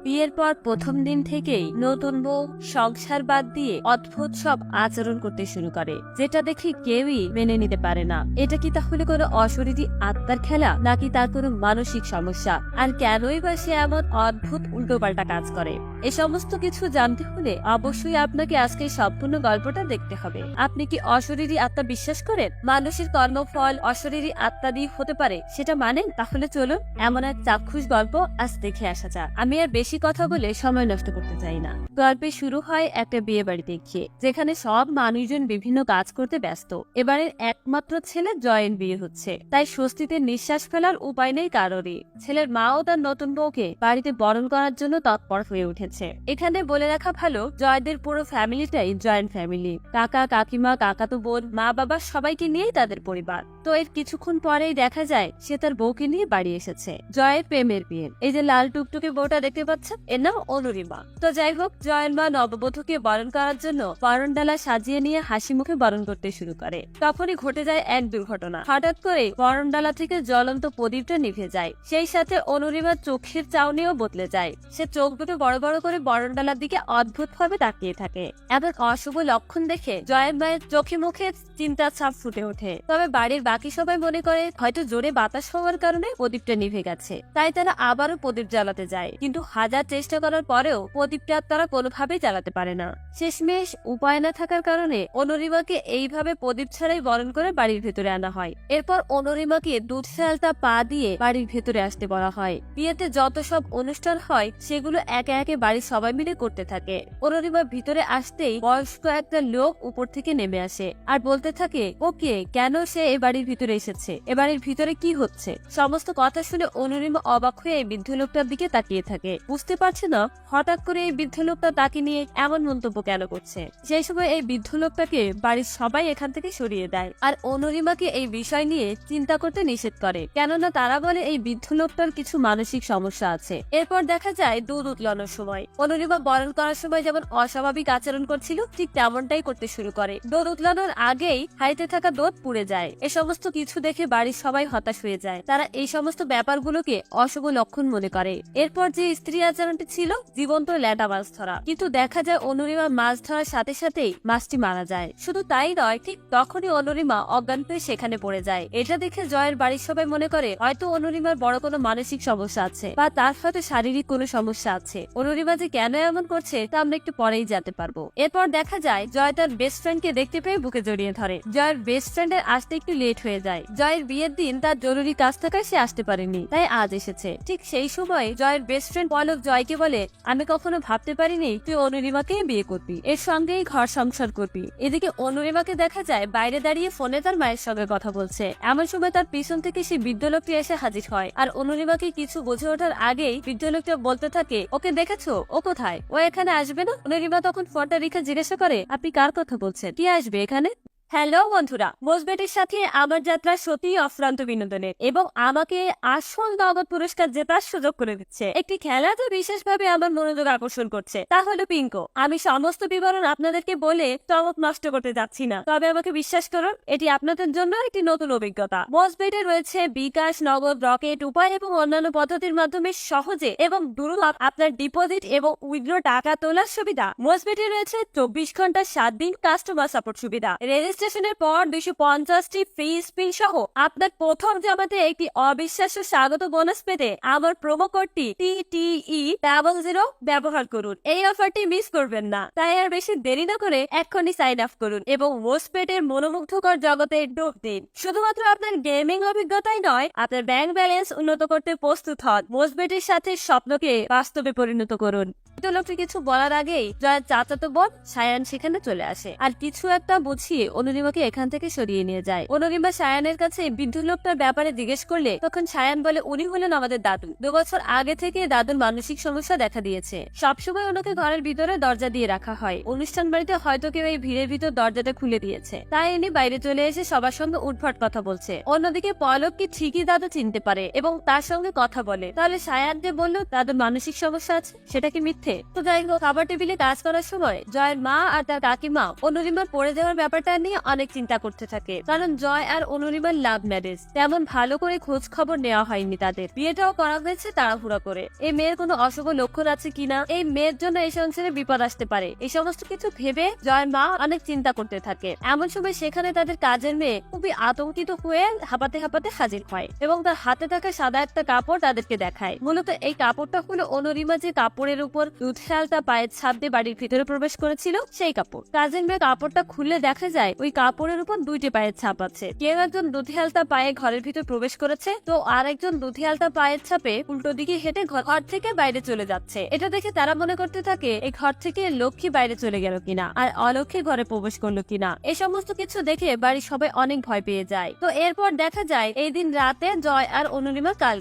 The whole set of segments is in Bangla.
বিয়ের পর প্রথম দিন থেকেই নতুন বউ সংসার বাদ দিয়ে অদ্ভুত সব আচরণ করতে শুরু করে, যেটা দেখে কেউই মেনে নিতে পারে না। এটা কি তাহলে কোনো অশরীরী আত্মার খেলা, নাকি তার কোনো মানসিক সমস্যা? আর কেনই বা সে এমন অদ্ভুত উল্টোপাল্টা কাজ করে? এ সমস্ত কিছু জানতে হলে অবশ্যই আপনাকে আজকে সম্পূর্ণ গল্পটা দেখতে হবে। আপনি কি অশরীরী আত্মা বিশ্বাস করেন? মানুষের কর্মফল অশরীরী আত্মা দিয়ে হতে পারে, সেটা মানেন? তাহলে চলুন এমন এক চাক্ষুষ গল্প আজ দেখে আসা যাক। আমি আর বেশি কথা বলে সময় নষ্ট করতে চাই না। গল্পে শুরু হয় একটা বিয়ে বাড়িতে গিয়ে, যেখানে সব মানুষজন বিভিন্ন কাজ করতে ব্যস্ত। এবারের একমাত্র ছেলে জয়ের বিয়ে হচ্ছে, তাই স্বস্তিতে নিঃশ্বাস ফেলার উপায় নেই কারোরই। ছেলের মাও তার নতুন বউকে বাড়িতে বরণ করার জন্য তৎপর হয়ে উঠেছে। এখানে বলে রাখা ভালো, জয়দের পুরো ফ্যামিলিটাই জয়েন্ট ফ্যামিলি। কাকা কাকিমা, কাকাতো বোন, মা বাবা সবাইকে নিয়েই তাদের পরিবার। তো এর কিছুক্ষণ পরেই দেখা যায় সে তার বউকে নিয়ে বাড়ি এসেছে। জয়ের প্রেমের বিয়ে। এই যে লাল টুকটুকে বউটা দেখতে পাচ্ছেন, এর নাম অনুরিমা। তো যাই হোক, জয়ের মা নববধূকে বরণ করার জন্য বরণডালা সাজিয়ে নিয়ে হাসি মুখে বরণ করতে শুরু করে। তখনই ঘটে যায় এক দুর্ঘটনা। হঠাৎ করে বরণডালা থেকে জ্বলন্ত প্রদীপটা নিভে যায়। সেই সাথে অনুরিমার চোখের চাউনিও বদলে যায়। সে চোখ দুটো বড় বড় করে বরণডালার দিকে অদ্ভুত ভাবে তাকিয়ে থাকে। এমন অশুভ লক্ষণ দেখে জয়ের মায়ের চোখে মুখে চিন্তার ছাপ ফুটে ওঠে। তবে বাড়ির বাকি সবাই মনে করে হয়তো জোরে বাতাস হওয়ার কারণে প্রদীপটা নিভে গেছে, তাই তারা আবারও প্রদীপ জ্বালাতে যায়। কিন্তু হাজার চেষ্টা করার পরেও প্রদীপটা তারা কোনোভাবেই জ্বালাতে পারে না। শেষমেশ উপায় না থাকার কারণে অনুরিমাকে এইভাবে প্রদীপ ছাড়াই বরণ করে বাড়ির ভেতরে আনা হয়। এরপর অনুরিমাকে দুধ সালটা পা দিয়ে বাড়ির ভেতরে আসতে বলা হয়। বিয়েতে যত সব অনুষ্ঠান হয় সেগুলো একে একে বাড়ির সবাই মিলে করতে থাকে। অনুরিমা ভিতরে আসতেই বয়স্ক একটা লোক উপর থেকে নেমে আসে আর বলতে থাকে, ওকে, কেন সে এ বাড়ির ভিতরে এসেছে, এ বাড়ির ভিতরে কি হচ্ছে? সমস্ত কথা শুনে অনুরিমা অবাক হয়ে এই বৃদ্ধ লোকটার দিকে তাকিয়ে থাকে। বুঝতে পারছে না হঠাৎ করে এই বৃদ্ধ লোকটা তাকে নিয়ে এমন মন্তব্য কেন করছে। সেই সময় এই বৃদ্ধ লোকটাকে বাড়ির সবাই এখান থেকে সরিয়ে দেয় আর অনুরিমাকে এই বিষয় নিয়ে চিন্তা করতে নিষেধ করে, কেননা তারা বলে এই বৃদ্ধ লোকটার কিছু মানসিক সমস্যা আছে। এরপর দেখা যায় দুধ উতলানোর সময় অনুরিমা বরণ করার সময় যেমন অস্বাভাবিক আচরণ করছিল, ঠিক তেমনটাই করতে শুরু করে। দুধ উতলানোর আগেই হাড়িতে থাকা দুধ পুড়ে যায়। এ সমস্ত কিছু দেখে বাড়ির সবাই হতাশ হয়ে যায়। তারা এই সমস্ত ব্যাপারগুলোকে অশুভ লক্ষণ মনে করে। এরপর যে স্ত্রী আচরণটি ছিল জীবন্ত ল্যাটা মাছ ধরা, কিন্তু দেখা যায় অনুরিমা মাছ ধরার সাথে সাথেই মাছটি মারা যায়। শুধু তাই নয়, ঠিক তখনই অনুরিমা অজ্ঞান হয়ে সেখানে পড়ে যায়। এটা দেখে জয়ের বাড়ির সবাই মনে করে হয়তো অনুরিমার বড় কোনো মানসিক সমস্যা আছে বা তার হয়তো শারীরিক কোনো সমস্যা আছে। অনুরিমা যে কেন এমন করছে তা আমরা একটু পরেই জানতে পারবো। এরপর দেখা যায় জয় তার বেস্ট ফ্রেন্ডকে দেখতে পেয়ে বুকে জড়িয়ে ধরে। জয়ের বেস্ট ফ্রেন্ডের আসতে একটু লেট হয়ে যায়। জয়ের বিয়ের দিন তার জরুরি কাজ থাকায় সে আসতে পারেনি, তাই আজ এসেছে। ঠিক সেই সময় জয়ের বেস্ট ফ্রেন্ড পলক জয়কে বলে, আমি কখনো ভাবতে পারিনি তুই অনুরিমাকে বিয়ে করবি, এর সঙ্গেই ঘর সংসার করবি। এদিকে অনুরিমাকে দেখা যায় বাইরে দাঁড়িয়ে ফোনে তার মায়ের সঙ্গে কথা বলছে। এমন সময় তার পিছন থেকে সেই বৃদ্ধ লোকটি এসে হাজির হয় আর অনুরিমাকে কিছু বুঝে ওঠার আগেই বৃদ্ধ লোকটা বলতে থাকে, ওকে দেখেছো, ও কোথায়? ও এখানে আসবে না? অনুরিমা তখন ফোনটা রেখে জিজ্ঞাসা করে, আপনি কার কথা বলছেন? কি আসবে এখানে? হ্যালো বন্ধুরা, মোজবেটের সাথে আমার যাত্রা সত্যিই অফ্রান্ত বিনোদনের এবং আমাকে আসল নগদ পুরস্কার জেতার সুযোগ করে দিচ্ছে একটি খেলা, তো বিশেষভাবে আমার মনোযোগ আকর্ষণ করছে, তা হলো বিঙ্গো। আমি সমস্ত বিবরণ আপনাদেরকে বলে চমক নষ্ট করতে যাচ্ছি না, তবে আমাকে বিশ্বাস করুন, এটি আপনাদের জন্য একটি নতুন অভিজ্ঞতা। মোজবেটে রয়েছে বিকাশ, নগদ, রকেট, উপায় এবং অন্যান্য পদ্ধতির মাধ্যমে সহজে এবং দুর্লভ আপনার ডিপোজিট এবং উইথড্র টাকা তোলার সুবিধা। মোজবেটে রয়েছে 24 ঘন্টা 7 দিন কাস্টমার সাপোর্ট সুবিধা। রেজিস্ট্রেশনের পর 250টি ফ্রি স্পিন সহ আপনার প্রথম জমাতে একটি অবিশ্বাস্য স্বাগত বোনাস পেতে আমার প্রোমো কোডটি TTE00 ব্যবহার করুন। এই অফারটি মিস করবেন না, তাই আর বেশি দেরি না করে এক্ষুনি সাইন আপ করুন এবং মোজবেটের মনোমুগ্ধকর জগতে ডুব দিন। শুধুমাত্র আপনার গেমিং অভিজ্ঞতাই নয়, আপনার ব্যাংক ব্যালেন্স উন্নত করতে প্রস্তুত হন। মোজবেটের সাথে স্বপ্নকে বাস্তবে পরিণত করুন। লোকটি কিছু বলার আগেই জয়ের চাচাতো বোন সায়ান সেখানে চলে আসে আর কিছু একটা বুঝিয়ে অনুরিমাকে এখান থেকে সরিয়ে নিয়ে যায়। অনুরিমা সায়ানের কাছে বৃদ্ধ লোকটার ব্যাপারে জিজ্ঞেস করলে তখন সায়ান বলে, উনি হলেন আমাদের দাদু। 2 বছর আগে থেকে দাদুর মানসিক সমস্যা দেখা দিয়েছে। সবসময় ওনাকে ঘরের ভিতরে দরজা দিয়ে রাখা হয়। অনুষ্ঠান বাড়িতে হয়তো কেউ এই ভিড়ের ভিতর দরজাটা খুলে দিয়েছে, তাই ইনি বাইরে চলে এসে সবার সঙ্গে উঠভাট কথা বলছে। অন্যদিকে পলক কি ঠিকই দাদু চিনতে পারে এবং তার সঙ্গে কথা বলে। তাহলে সায়ান যে বললো দাদুর মানসিক সমস্যা আছে, সেটা কি মিথ্যে? তো যাই হোক, খাবার টেবিলে কাজ করার সময় জয়ের মা আর তার কাকিমা অনুরিমার পড়ে যাওয়ার ব্যাপারটা নিয়ে অনেক চিন্তা করতে থাকে, কারণ জয় আর অনুরিমার লাভ ম্যারেজ, তেমন ভালো করে খোঁজ খবর নেওয়া হয়নি তাদের, বিয়েটাও করা হয়েছে তাড়াহুড়া করে। এই মেয়ের কোনো অশুভ লক্ষণ আছে কিনা, এই মেয়ের জন্য এই সংসারে বিপদ আসতে পারে, এই সমস্ত কিছু ভেবে জয়ের মা অনেক চিন্তা করতে থাকে। এমন সময় সেখানে তাদের কাজের মেয়ে খুবই আতঙ্কিত হয়ে হাঁপাতে হাঁপাতে হাজির হয় এবং তার হাতে থাকা সাদা একটা কাপড় তাদেরকে দেখায়। মূলত এই কাপড়টা হলো অনুরিমা যে কাপড়ের উপর দুধের আলতা পায়ের ছাপ দিয়ে বাড়ির ভিতরে প্রবেশ করেছিল সেই কাপড়। কাজের মেয়ে কাপড়টা খুলে দেখা যায় ওই কাপড়ের উপর 2টি পায়ের ছাপ আছে। কেউ একজন দুধে আলতা পায়ে ঘরের ভিতর প্রবেশ করেছে, তো আর একজন দুধে আলতা পায়ের ছাপে উল্টো দিকে হেঁটে ঘর থেকে বাইরে চলে যাচ্ছে। এটা দেখে তারা মনে করতে থাকে এই ঘর থেকে লক্ষ্মী বাইরে চলে গেল কিনা আর অলক্ষ্মী ঘরে প্রবেশ করলো কিনা। এই সমস্ত কিছু দেখে বাড়ির সবাই অনেক ভয় পেয়ে যায়। তো এরপর দেখা যায় এই দিন রাতে জয় আর অনুরিমা কাল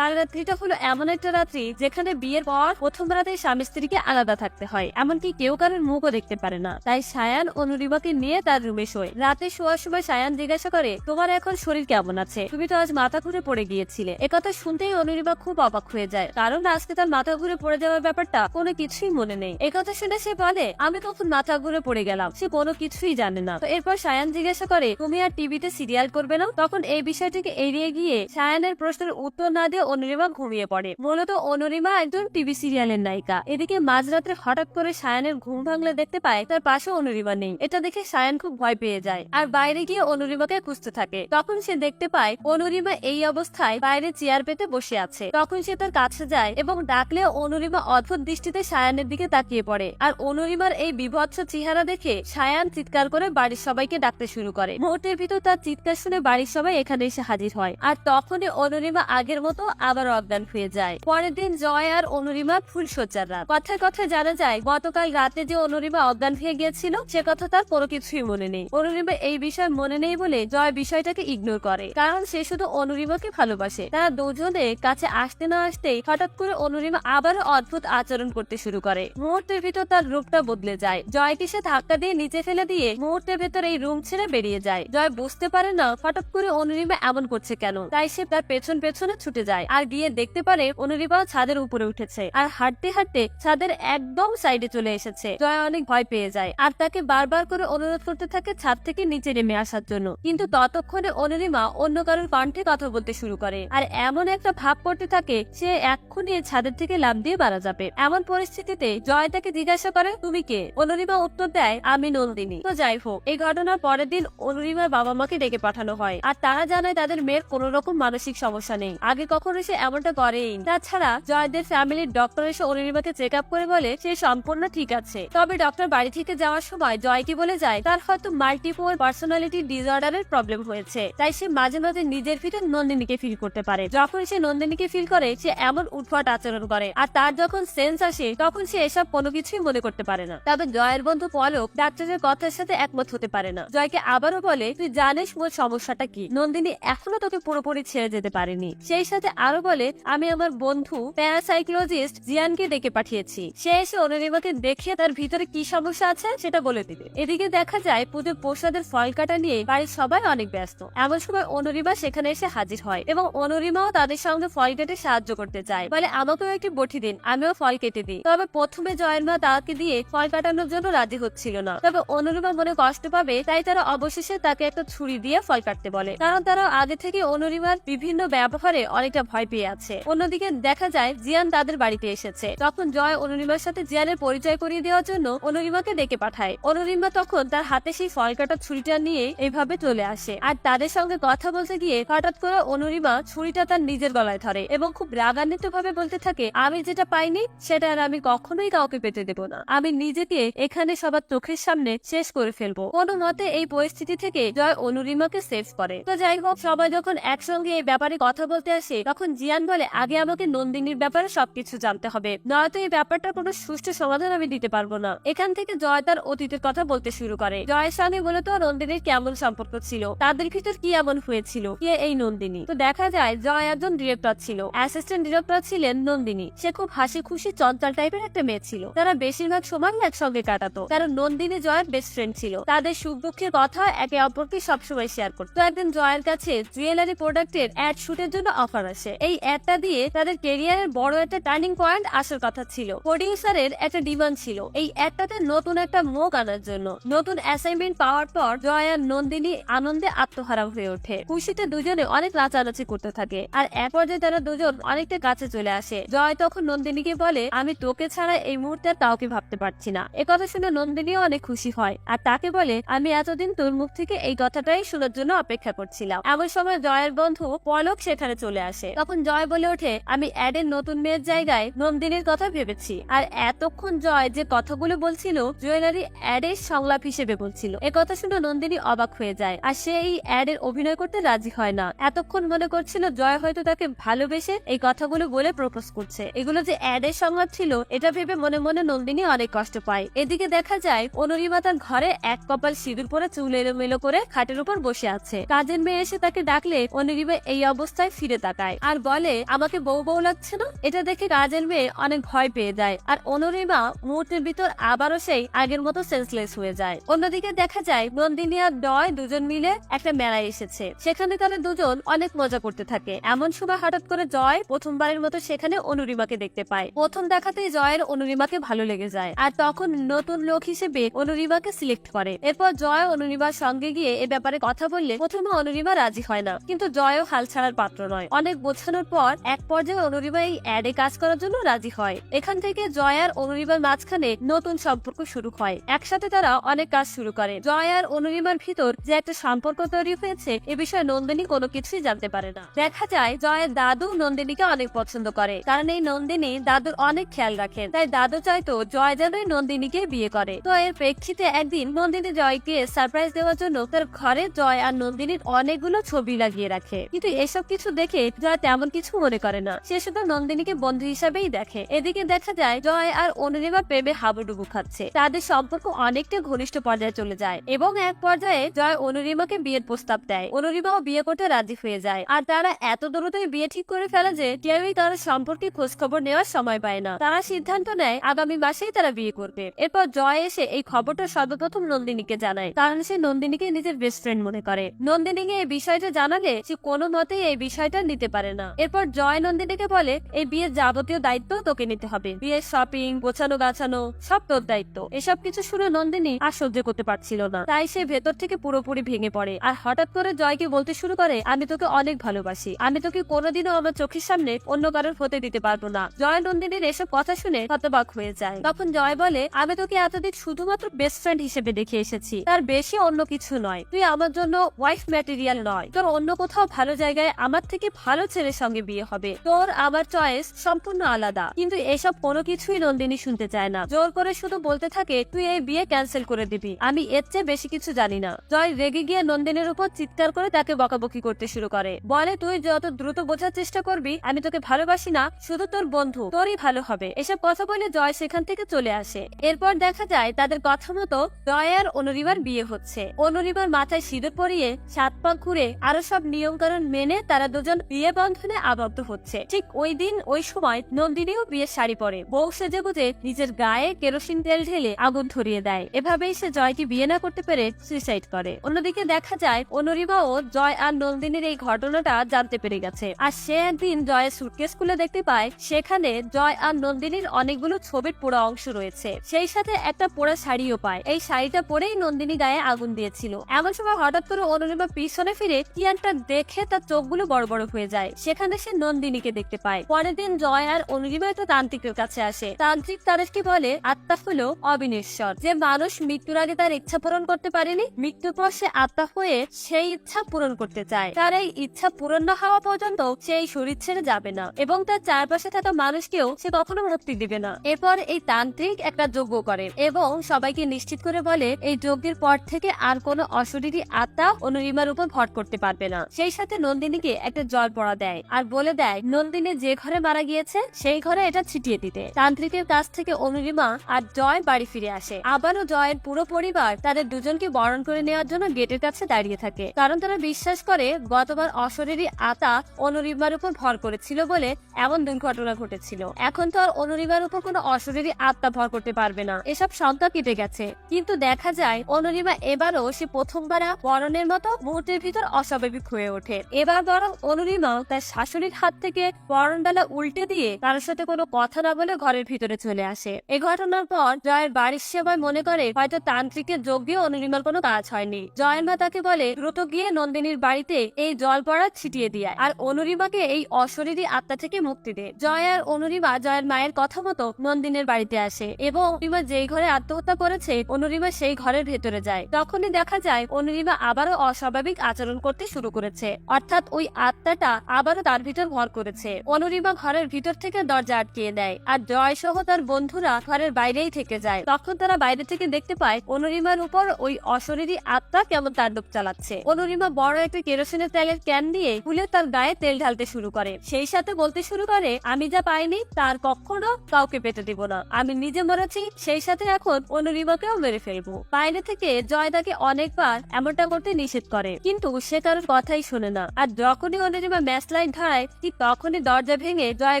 রাত্রিটা হলো এমন একটা রাত্রি যেখানে বিয়ের পর প্রথম রাতে স্বামী স্ত্রীকে আলাদা থাকতে হয়, এমনকি কেউ কারোর মুখও দেখতে পারে না। তাই সায়ান অনুরিমাকে নিয়ে তার রুমে শোয়। রাতে শোয়ার সময় সায়ান জিজ্ঞাসা করে, তোমার এখন শরীর কেমন আছে? তুমি তো আজ মাথা ঘুরে পড়ে গিয়েছিলে। একথা শুনতেই অনুরিমা খুব অবাক হয়ে যায়, কারণ আজকে তার মাথা ঘুরে পড়ে যাওয়ার ব্যাপারটা কোনো কিছুই মনে নেই। একথা শুনে সে বলে, আমি তখন মাথা ঘুরে পড়ে গেলাম। সে কোনো কিছুই জানে না। তো এরপর সায়ান জিজ্ঞাসা করে, তুমি আর টিভিতে সিরিয়াল করবে না? তখন এই বিষয়টিকে এড়িয়ে গিয়ে সায়ানের প্রশ্নের উত্তর না দিয়ে অনুরিমা ঘুমিয়ে পড়ে। মূলত অনুরিমা একজন টিভি সিরিয়ালের নায়িকা। এদিকে মাঝরাত্রে হঠাৎ করে সায়ানের ঘুম ভাঙলে দেখতে পায় তার পাশে অনুরিমা নেই। এটা দেখে সায়ান খুব ভয় পেয়ে যায় আর বাইরে গিয়ে অনুরিমাকে খুঁজতে থাকে। তখন সে দেখতে পায় অনুরিমা এই অবস্থায় বাইরে চেয়ার পেতে বসে আছে। তখন সে তার কাছে যায় এবং ডাকলে অনুরিমা অদ্ভুত দৃষ্টিতে সায়ানের দিকে তাকিয়ে পড়ে। আর অনুরিমার এই বিভৎস চেহারা দেখে সায়ান চিৎকার করে বাড়ির সবাইকে ডাকতে শুরু করে। মুহূর্তের ভিতর তার চিৎকার শুনে বাড়ির সবাই এখানে এসে হাজির হয় আর তখনই অনুরিমা আগের মতো আবার অজ্ঞান হয়ে যায়। পরের দিন জয় আর অনুরিমার ফুলসজ্জার রাত। কথায় কথায় জানা যায় গতকাল রাতে যে অনুরিমা অজ্ঞান হয়ে গিয়েছিল সে কথা তার কোনো কিছুই মনে নেই। অনুরিমা এই বিষয় মনে নেই বলে জয় বিষয়টাকে ইগনোর করে, কারণ সে শুধু অনুরিমাকে ভালোবাসে। তারা দুজনে কাছে আসতে না আসতেই হঠাৎ করে অনুরিমা আবারও অদ্ভুত আচরণ করতে শুরু করে। মুহূর্তের ভিতর তার রূপটা বদলে যায়। জয়কে সে ধাক্কা দিয়ে নিচে ফেলে দিয়ে মুহূর্তের ভেতর এই রুম ছেড়ে বেরিয়ে যায়। জয় বুঝতে পারে না হঠাৎ করে অনুরিমা এমন করছে কেন, তাই সে তার পেছনে ছুটে যায় আর গিয়ে দেখতে পারে অনুরিমা ছাদের উপরে উঠেছে আর হাঁটতে হাঁটতে ছাদের একদম সাইডে চলে এসেছে। জয় অনেক ভয় পেয়ে যায় আর তাকে বারবার করে অনুরোধ করতে থাকে ছাদ থেকে নিচে নেমে আসার জন্য, কিন্তু ততক্ষণে অনুরিমা অন্য কারোর কণ্ঠে কথা বলতে শুরু করে আর এমন একটা ভাব করতে থাকে সে এক্ষুনি ছাদের থেকে লাফ দিয়ে মারা যাবে। এমন পরিস্থিতিতে জয় তাকে জিজ্ঞাসা করে, তুমি কে? অনুরিমা উত্তর দেয়, আমি নন্দিনী। তো যাই হোক, এই ঘটনার পরের দিন অনুরিমার বাবা মাকে ডেকে পাঠানো হয় আর তারা জানায় তাদের মেয়ের কোন রকম মানসিক সমস্যা নেই, আগে কখনো সে এমনটা করেই। তাছাড়া জয়দের ফ্যামিলির ডক্টর এসে অনুরিমাকে চেক আপ করে বলে সে সম্পূর্ণ ঠিক আছে। তবে ডক্টর বাড়ি থেকে যাওয়ার সময় জয়কে বলে যায় তার হয়তো মাল্টিপল পার্সোনালিটি ডিসঅর্ডারের প্রবলেম হয়েছে, তাই সে মাঝে মাঝে নিজের ভিতর নন্দিনীকে ফিল করতে পারে। যখন সে নন্দিনীকে ফিল করে সে এমন উদ্ভট আচরণ করে আর তার যখন সেন্স আসে তখন সে এসব কোনো কিছুই মনে করতে পারে না। তবে জয়ের বন্ধু পলক ডাক্তারের কথার সাথে একমত হতে পারে না। জয়কে আবারও বলে, তুই জানিস মোর সমস্যাটা কি? নন্দিনী এখনো তোকে পুরোপুরি ছেড়ে যেতে পারেনি। সেই সাথে আরো বলে, আমি আমার বন্ধু প্যারাসাইকোলজিস্ট জিয়ানকে ডেকে পাঠিয়েছি, সে এসে অনুরিমাকে দেখে তার ভিতরে কি সমস্যা আছে সেটা বলে দিবে। এদিকে দেখা যায় পুজোর প্রসাদের ফল কাটা নিয়ে বাড়ির সবাই অনেক ব্যস্ত। এমন সময় অনুরিমা সেখানে এসে হাজির হয় এবং অনুরিমাও তাদের সঙ্গে ফল কেটে সাহায্য করতে চায়, বলে আমাকেও একটি বটি দিন, আমিও ফল কেটে দিই। তবে প্রথমে জয়ের মা তাকে দিয়ে ফল কাটানোর জন্য রাজি হচ্ছিল না। তবে অনুরিমা মনে কষ্ট পাবে তাই তারা অবশেষে তাকে একটা ছুরি দিয়ে ফল কাটতে বলে, কারণ তারা আগে থেকে অনুরিমার বিভিন্ন ব্যবহারে অনেকটা ভয় পেয়ে আছে। অন্যদিকে দেখা যায় জিয়ান তাদের বাড়িতে এসেছে। তখন জয় অনুরিমার সাথে জিয়ানের পরিচয় করিয়ে দেওয়ার জন্য অনুরিমাকে ডেকে পাঠায়। অনুরিমা তখন তার হাতে সেই ফল কাটা ছুরিটা নিয়ে এইভাবে চলে আসে আর তাদের সঙ্গে কথা বলতে গিয়ে হঠাৎ করে অনুরিমা ছুরিটা তার নিজের গলায় ধরে এবং খুব রাগান্বিত ভাবে বলতে থাকে, আমি যেটা পাইনি সেটা আর আমি কখনোই কাউকে পেতে দেব না, আমি নিজেকে এখানে সবার চোখের সামনে শেষ করে ফেলবো। কোনো মতে এই পরিস্থিতি থেকে জয় অনুরিমাকে সেভ করে। তো যাই হোক, সবাই যখন একসঙ্গে এই ব্যাপারে কথা বলতে আসে তখন জিয়ান বলে, আগে আমাকে নন্দিনীর ব্যাপারে সবকিছু জানতে হবে, নয়তো এই ব্যাপারটা কোনো সুষ্ঠু সমাধান আমি দিতে পারবো না। এখান থেকে জয় তার অতীতের কথা বলতে শুরু করে। জয়ের সঙ্গে মূলত নন্দিনীর কেমন সম্পর্ক ছিল, তাদের ভিতর কি এমন হয়েছিল, কে এই নন্দিনী। তো দেখা যায় জয় একজন ডিরেক্টর ছিল, অ্যাসিস্ট্যান্ট ডিরেক্টর ছিলেন নন্দিনী। সে খুব হাসি খুশি চঞ্চল টাইপের একটা মেয়ে ছিল। তারা বেশিরভাগ সময় একসঙ্গে কাটাতো, কারণ নন্দিনী জয়ের বেস্ট ফ্রেন্ড ছিল। তাদের সুখ দুঃখের কথা একে অপরকে সবসময় শেয়ার করতো। তো একদিন জয়ের কাছে জুয়েলারি প্রোডাক্টের অ্যাড শুটের জন্য অফার আসে। এই অ্যাডটা দিয়ে তাদের ক্যারিয়ারের বড় একটা টার্নিং পয়েন্ট আসার কথা ছিল। প্রডিউসারের একটা ডিমান্ড ছিল এই অ্যাডটাতে নতুন একটা মুখ আনার জন্য, নতুন অ্যাসাইনমেন্ট পাওয়ার পর জয় আর নন্দিনী আনন্দে আত্মহারা হয়ে ওঠে। খুশিতে দুজনে অনেক নাচানাচি করতে থাকে, আর এক পর্যায়ে তারা দুজন অনেকটা কাছে চলে আসে। জয় তখন নন্দিনীকে বলে, আমি তোকে ছাড়া এই মুহূর্তে আর কাউকে ভাবতে পারছি না। একথা শুনে নন্দিনীও অনেক খুশি হয়, আর তাকে বলে, আমি এতদিন তোর মুখ থেকে এই কথাটাই শোনার জন্য অপেক্ষা করছিলাম। এমন সময় জয়ের বন্ধু পলক সেখানে চলে আসে। তখন জয় বলে ওঠে, আমি অ্যাডের নতুন মেয়ের জায়গায় নন্দিনীর কথা ভেবেছি। আর এতক্ষণ জয় যে কথাগুলো বলছিল জুয়েলারি অ্যাডের সংলাপ হিসেবে বলছিল। একথা শুনে নন্দিনী অবাক হয়ে যায়, আর সে এই অ্যাডের অভিনয় করতে রাজি হয় না। এতক্ষণ মনে করছিল জয় হয়তো তাকে ভালোবেসে এই কথাগুলো বলে প্রপোজ করছে। এগুলো যে অ্যাডের সংলাপ ছিল এটা ভেবে মনে মনে নন্দিনী অনেক কষ্ট পায়। এদিকে দেখা যায় অনুরিমা তার ঘরে এক কপাল সিঁদুর পরে চুল এলোমেলো করে খাটের উপর বসে আছে। কাজের মেয়ে এসে তাকে ডাকলে অনুরিমা এই অবস্থায় ফিরে তাকায় আর বলে, আমাকে বউ বউ লাগছে না। এটা দেখে কাজের মেয়ে অনেক ভয় পেয়ে যায়, আর অনুরিমা মুহূর্তের ভিতর আবারও সেই আগের মতো সেন্সলেস হয়ে যায়। অন্যদিকে দেখা যায় নন্দিনী আর জয় দুজন মিলে একটা মেলায় এসেছে। সেখানে তারা দুজন অনেক মজা করতে থাকে। এমন সময় হঠাৎ করে জয় প্রথমবারের মতো সেখানে অনুরিমাকে দেখতে পায়। প্রথম দেখাতেই জয়ের অনুরিমাকে ভালো লেগে যায়, আর তখন নতুন লোক হিসেবে অনুরিমাকে সিলেক্ট করে। এরপর জয় অনুরিমার সঙ্গে গিয়ে এ ব্যাপারে কথা বললে প্রথমে অনুরিমা রাজি হয় না, কিন্তু জয়ও হাল ছাড়ার পাত্র নয়। অনেক বোঝানোর পর এক পর্যায়ে অনুরিমা এই অ্যাডে কাজ করার জন্য রাজি হয়। এখান থেকে জয় আর অনুরিমার মাঝখানে নতুন সম্পর্ক শুরু হয়। একসাথে তারা অনেক কাজ শুরু করে। জয় আর অনুরিমার ভিতর যে একটা সম্পর্ক তৈরি হয়েছে এ বিষয়ে নন্দিনী কোনো কিছুই জানতে পারে না। দেখা যায় জয়ের দাদু নন্দিনীকে অনেক পছন্দ করে, কারণ এই নন্দিনী দাদুর অনেক খেয়াল রাখেন। তাই দাদু চাইতো জয় যেন নন্দিনীকে বিয়ে করে। তো এর প্রেক্ষিতে একদিন নন্দিনী জয়কে সারপ্রাইজ দেওয়ার জন্য তার ঘরে জয় আর নন্দিনীর অনেকগুলো ছবি লাগিয়ে রাখে। কিন্তু এসব কিছু দেখে জয় তেমন কিছু মনে করে না, সে শুধু নন্দিনীকে বন্ধু হিসাবেই দেখে। এদিকে দেখা যায় জয় আর অনুরিমা প্রেমে হাবুডুবু খাচ্ছে। তাদের সম্পর্ক অনেকটা ঘনিষ্ঠ পর্যায়ে চলে যায় এবং এক পর্যায়ে জয় অনুরিমাকে বিয়ের প্রস্তাব দেয়। অনুরিমাও বিয়ে করতে রাজি হয়ে যায়, আর তারা এত দ্রুতই বিয়ে ঠিক করে ফেলে যে কেউই তার সম্পর্কে খোঁজ খবর নেওয়ার সময় পায় না। তারা সিদ্ধান্ত নেয় আগামী মাসেই তারা বিয়ে করবে। এরপর জয় এসে এই খবরটা সর্বপ্রথম নন্দিনীকে জানায়, কারণ সে নন্দিনীকে নিজের বেস্ট ফ্রেন্ড মনে করে। নন্দিনীকে এই বিষয়টা জানালে সে কোনো মতেই এই বিষয়টা নিতে পারে না। এরপর জয় নন্দিনীকে বলে, এই বিয়ের যাবতীয় দায়িত্ব তোকে নিতে হবে। বিয়ের শপিং, গোছানো গাছানো সব তোর দায়িত্ব। এসব কিছু শুনে নন্দিনী আর সহ্য করতে পারছিল না, তাই সে ভেতর থেকে পুরোপুরি ভেঙে পড়ে। আর হঠাৎ করে জয়কে বলতে শুরু করে, আমি তোকে অনেক ভালোবাসি, আমি তোকে কোনোদিনও আমার চোখের সামনে অন্য কারোর হতে দিতে পারবো না। জয় নন্দিনীর এসব কথা শুনে হতবাক হয়ে যায়। তখন জয় বলে, আমি তোকে এতদিন শুধুমাত্র বেস্ট ফ্রেন্ড হিসেবে দেখে এসেছি, তার বেশি অন্য কিছু নয়। তুই আমার জন্য ওয়াইফ ম্যাটেরিয়াল নয়। তোর অন্য কোথাও ভালো জায়গায় আমার থেকে ভালো ছেলের সঙ্গে বিয়ে হবে। তোর আমার চয়েস সম্পূর্ণ আলাদা। কিন্তু এসব কোনো কিছুই নন্দিনী শুনতে চায় না। জোর করে শুধু বলতে থাকে, তুই এই বিয়ে ক্যান্সেল করে দিবি, আমি এর চেয়ে বেশি কিছু জানি না। জয় রেগে গিয়ে নন্দিনীর উপর চিৎকার করে তাকে বকাবকি করতে শুরু করে। বলে, তুই যত দ্রুত বোঝার চেষ্টা করবি আমি তোকে ভালোবাসি না, শুধু তোর বন্ধু, তোরই ভালো হবে। এসব কথা বলে জয় সেখান থেকে চলে আসে। এরপর দেখা যায় তাদের কথা মতো জয় আর অনুরিমার বিয়ে হচ্ছে। অনুরিমার মাথায় সিঁদুর পরিয়ে 7 পা ঘুরে আরো সব নিয়ম কানুন মেনে তারা দুজন বিয়ে বন্ধনে আবদ্ধ হচ্ছে। ঠিক ওই দিন ওই সময় নন্দিনীও বিয়ের শাড়ি পরে বউ সেজে গুজে নিজের গায়ে কেরোসিন তেল ঢেলে আগুন ধরিয়ে দেয়। এভাবেই সে জয়কে বিয়ে না করতে পেরে সুইসাইড করে। অন্যদিকে দেখা যায় অনুরিমাও জয় আর নন্দিনীর এই ঘটনাটা জানতে পেরে গেছে, আর সে একদিন জয়ের সুটকেস খুলে দেখতে পায় সেখানে জয় আর নন্দিনীর অনেকগুলো ছবির পোড়া অংশ রয়েছে। সেই সাথে একটা পোড়া শাড়িও পায়। এই শাড়িটা পরেই নন্দিনী গায়ে আগুন দিয়েছিল। এমন সময় হঠাৎ করে অনুরিমা পিছনে ফিরে কি একটা দেখে তার চোখগুলো বড় বড় হয়ে যায়। সেখানে সে নন্দিনীকে দেখতে পায়। পরের দিন জয় আর অনুরিমা একটা তান্ত্রিকের কাছে আসে। তান্ত্রিক তাদেরকে বলে, আত্মা হলো অবিনশ্বর। যে মানুষ মৃত্যুর আগে তার ইচ্ছা পূরণ করতে পারেনি, মৃত্যুর পর সে আত্মা হয়ে সেই ইচ্ছা পূরণ করতে চায়। তার এই ইচ্ছা পূরণ না হওয়া পর্যন্ত সেই শরীর ছেড়ে যাবে না এবং তার চারপাশে থাকা মানুষকেও সে কখনো মুক্তি দিবে না। এরপর এই তান্ত্রিক একটা যজ্ঞ করে এবং সবাইকে নিশ্চিত করে বলে, এই যজ্ঞের পর থেকে আর কোনো অশরীরী আত্মা অনুরিমার উপর ভর করতে পারবে না। সেই সাথে নন্দিনীকে একটা জল পড়া দেয় আর বলে দেয় নন্দিনী যে ঘরে মারা গিয়েছে সেই ঘরে এটা ছিটিয়ে দিতে। তান্ত্রিকের কাছ থেকে অনুরিমা আর জয় বাড়ি ফিরে আসে। আবারও জয়ের পুরো পরিবার তাদের দুজনকে বরণ করে নেওয়ার জন্য গেটের কাছে দাঁড়িয়ে থাকে, কারণ তারা বিশ্বাস করে গতবার অশরীরী আত্মা অনুরিমার উপর ভর করেছিল বলে এমন দুর্ঘটনা ঘটেছিল। এখন তো আর অনুরিমার উপর কোনো অশরীরী আত্মা ভর করতে পারবে না, এসব শঙ্কা কেটে গেছে। কিন্তু দেখা যায় অনুরিমা এবারও সে প্রথমবার বরণের মতো মুহূর্তের ভিতর অস্বাভাবিক হয়ে ওঠে। এবার বরং অনুরিমা তার শাশুড়ির হাত থেকে বরণডালা উল্টে দিয়ে কারোর সাথে কোনো কথা না বলে ঘরের ভিতরে চলে আসে। এ ঘটনার পর জয়ের বাড়ির সবাই মনে করে হয়তো তান্ত্রিকের যজ্ঞ দিয়ে অনিরিমার কোনো কাজ হয়নি। জয়ের মা তাকে বলে দ্রুত গিয়ে নন্দিনীর বাড়িতে এই জল পড়া ছিটিয়ে দিয়ে আর অনিরিমাকে এই অশরীরী আত্মা থেকে মুক্তি দে। জয় আর অনিরিমা জয়ের মায়ের কথা মতো নন্দিনীর বাড়িতে আসে এবং অনিরিমা যেই ঘরে আত্মহত্যা করেছে অনিরিমা সেই ঘরের ভেতরে যায়। তখনই দেখা যায় অনিরিমা আবারও অস্বাভাবিক আচরণ করতে শুরু করেছে, অর্থাৎ ওই আত্মাটা আবারও তার ভিতর ভর করেছে। অনিরিমা ঘরের ভিতর থেকে দরজা আটকিয়ে দেয় আর জয় সহ তার বন্ধুরা ঘরের বাইরেই থেকে যায়। তখন তারা বাইরে থেকে দেখতে পায় অনিরিমার উপর ওই অশরীরী আত্মা কেমন তাণ্ডব চালাচ্ছে। অনিরিমা বড় একটা কেরোসিনের তেলের ক্যান দিয়ে খুলে তার গায়ে তেল ঢালতে শুরু করে, সেই সাথে বলতে শুরু করে আমি যা পাইনি তার কখনো কাউকে পেতে দিব না, আমি নিজে মরেছি, সেই সাথে এখন অনিরিমাকেও মেরে ফেলবো। বাইরে থেকে জয় তাকে অনেকবার এমনটা করতে নিষেধ করে, কিন্তু সে কারোর কথাই শোনে না। আর যখনই অনিরিমা ম্যাচ লাইন ধরায় ঠিক তখনই দরজা ভেঙে জয়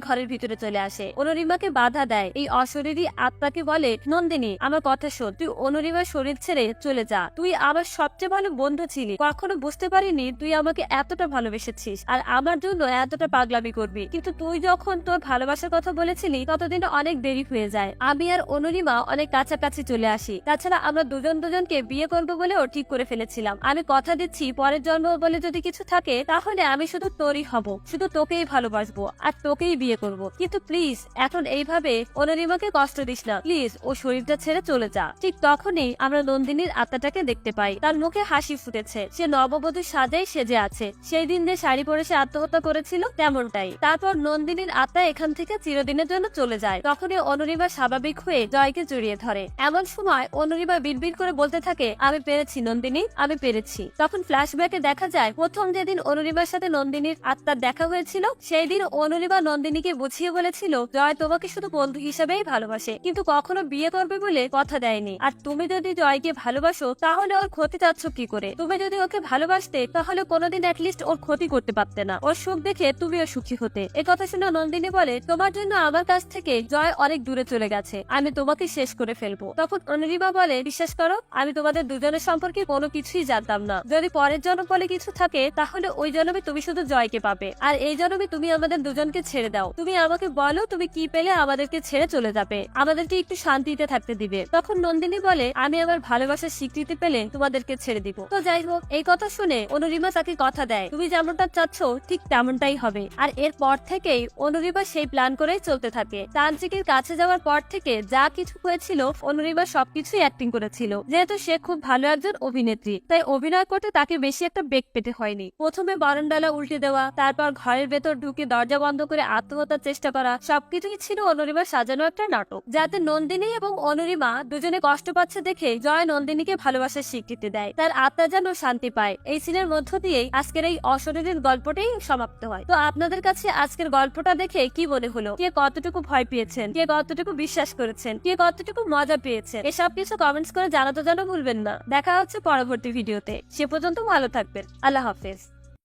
ঘরের ভিতরে চলে আসে, অনিরিমাকে বাধা দেয়। এই অশরীরী আত্মাকে বলে নন্দিনী আমার কথা শোন, তুই অনিরিমার শরীর ছেড়ে চলে যা, তুই আমার সবচেয়ে ভালো বন্ধু ছিলি, কখনো বুঝতে পারিনি তুই আমাকে এতটা ভালোবেসেছিস আর আমার জন্য এতটা পাগলামি করবি, কিন্তু তুই যখন তোর ভালোবাসার কথা বলেছিলি ততদিন অনেক দেরি হয়ে যায়। আমি আর অনিরিমা অনেক কাছাকাছি চলে আসি, তাছাড়া আমরা দুজনকে বিয়ে করবো বলেও ঠিক করে ফেলেছিলাম। আমি কথা দিচ্ছি পরের জন্ম বলে যদি কিছু থাকে তাহলে আমি শুধু তোরই হব, শুধু তোকেই ভালোবাসবো আর তোকেই বিয়ে করব, কিন্তু প্লিজ এখন এইভাবে অনিরিমাকে কষ্ট দিস না, প্লিজ ও শরীরটা ছেড়ে চলে যা। ঠিক তখনই আমরা নন্দিনীর আত্মাটাকে দেখতে পাই, তার মুখে হাসি ফুটেছে, সে নববধূ সাজাই সেজে আছে, সেই দিন যে শাড়ি পরে সে আত্মহত্যা করেছিল তেমনটাই। তারপর নন্দিনীর আত্মা এখান থেকে চিরদিনের জন্য চলে যায়। তখনই অনিরিমা স্বাভাবিক হয়ে জয়কে জড়িয়ে ধরে। এমন সময় অনিরিমা বিড়বিড় করে বলতে থাকে আমি পেরেছি নন্দিনী, আমি পেরেছি। তখন ফ্ল্যাশব্যাকে দেখা যায় প্রথম যেদিন অনিরিমার সাথে নন্দিনীর আত্মার দেখা হয়েছিল সেই দিন অনিরিমা নন্দিনীকে বুঝিয়ে বলেছিল জয় তোমাকে শুধু বন্ধু হিসেবেই ভালোবাসে, কিন্তু কখনো বিয়ে করবে বলে কথা দেয়নি। আর তুমি যদি জয়কে ভালোবাসো তাহলে ওর ক্ষতি চাচ্ছ কি করে? তুমি যদি ওকে ভালোবাসতে তাহলে কোনোদিন অ্যাটলিস্ট ওর ক্ষতি করতে পারতে না, ওর সুখ দেখে তুমিও সুখী হতে। কথা শুনে নন্দিনী বলে তোমার জন্য আমার কাছ থেকে জয় অনেক দূরে চলে গেছে, আমি তোমাকে শেষ করে ফেলবো। তখন অনিরিমা বলে বিশ্বাস করো আমি তোমাদের দুজনের সম্পর্কে কোনো কিছুই জানতাম না, যদি পরের জন্ম বলে কিছু থাকে তাহলে ওই জন্মে তুমি শুধু জয়কে পাবে, আর এই জন্মে তুমি আমাদের দুজনকে ছেড়ে দাও। তুমি আমাকে বলো তুমি কি পেলে আমাদেরকে ছেড়ে চলে যাবে, আমাদেরকে একটু শান্তিতে থাকতে দিবে। তখন নন্দিনী বলে আমি আমার ভালোবাসার স্বীকৃতি পেলে তোমাদেরকে ছেড়ে দিব। তো যাই হোক এই কথা শুনে অনিরিমা তাকে কথা দেয় তুমি যেমনটা চাচ্ছ ঠিক তেমনটাই হবে। আর এরপর থেকেই অনিরিমা সেই প্ল্যান করেই চলতে থাকে। তান্ত্রিকের কাছে যাওয়ার পর থেকে যা কিছু হয়েছিল অনিরিমা সবকিছুই অ্যাক্টিং করেছিল, যেহেতু সে খুব ভালো একজন অভিনেত্রী তাই অভিনয় করতে তাকে বেশি একটা বেগ পেতে হয়নি। প্রথমে বারান্দালা উল্টে দেওয়া, তারপর ঘরের ভেতর ঢুকে দরজা বন্ধ করে আত্মহত্যার চেষ্টা করা, সবকিছুই ছিল অনিরিমার সাজানো একটা নাটক, যাতে নন্দিনী এবং অনিরিমা দুজনে কষ্ট পাচ্ছে দেখে জয় নন্দিনীকে ভালোবাসার স্বীকৃতি দেয়, তার আত্মা যেন শান্তি পায়। এই সিনের মধ্য দিয়েই আজকের এই অশরীরীর গল্পটাই সমাপ্ত হয়। তো আপনাদের কাছে আজকের গল্পটা দেখে কি মনে হলো? কে কতটুকু ভয় পেয়েছেন, কে কতটুকু বিশ্বাস করেছেন, কে কতটুকু মজা পেয়েছেন, এসব কিছু কমেন্টস করে জানাতে যেন ভুলবেন না। দেখা হচ্ছে পরবর্তী ভিডিওতে, সে পর্যন্ত ভালো থাকবেন। আল্লাহ হাফেজ।